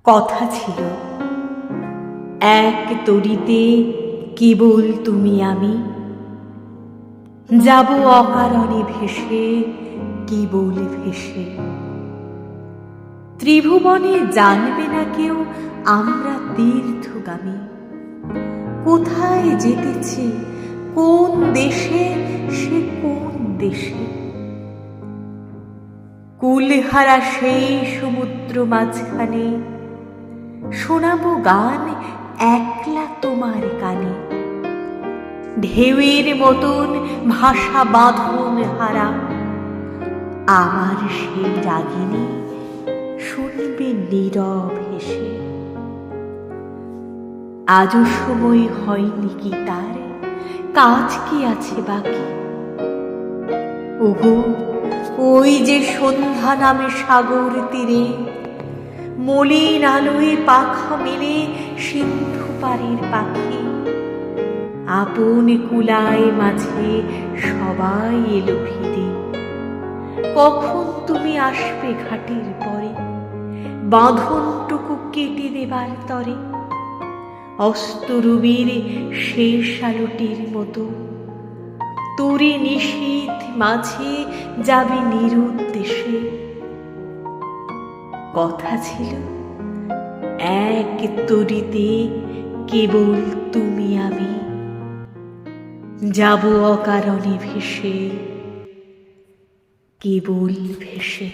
কথা ছিল এক তরিতে কেবল তুমি আমি, যাব অকারণে ভেসে কেবল ভেসে। ত্রিভুবনে জানবে না কেউ আমরা তীর্থগামী, কোথায় যেতেছি কোন দেশে সে কোন দেশে। কুলহারা সেই সমুদ্র মাঝখানে শোনাবো গান একলা তোমার কানে। ঢেউয়ের মতন ভাষা বাঁধন হারা আমার সেই রাগিনী শুনবে নীরব হেসে। আজও সময় হয়নি কি তার, কাজ কি আছে বাকি। ওগো ওই যে সন্ধ্যা নামে সাগর তীরে, মলিন আলোয় পাখা মেলে সিন্ধু পাড়ের পাখি। আপন কুলায় মাঝে সবাই এলো ফিরে, কখন তুমি আসবে ঘাটের পরে, বাঁধনটুকু কেটে দেবার তরে। অস্তরবীর শেষ আলোটির মতো তোরে নিশীথ মাঝে যাবে নিরুদ্দেশে। কথা ছিল এক তরিতে কেবল তুমি আমি, যাব অকারণে ভেসে কেবল ভেসে।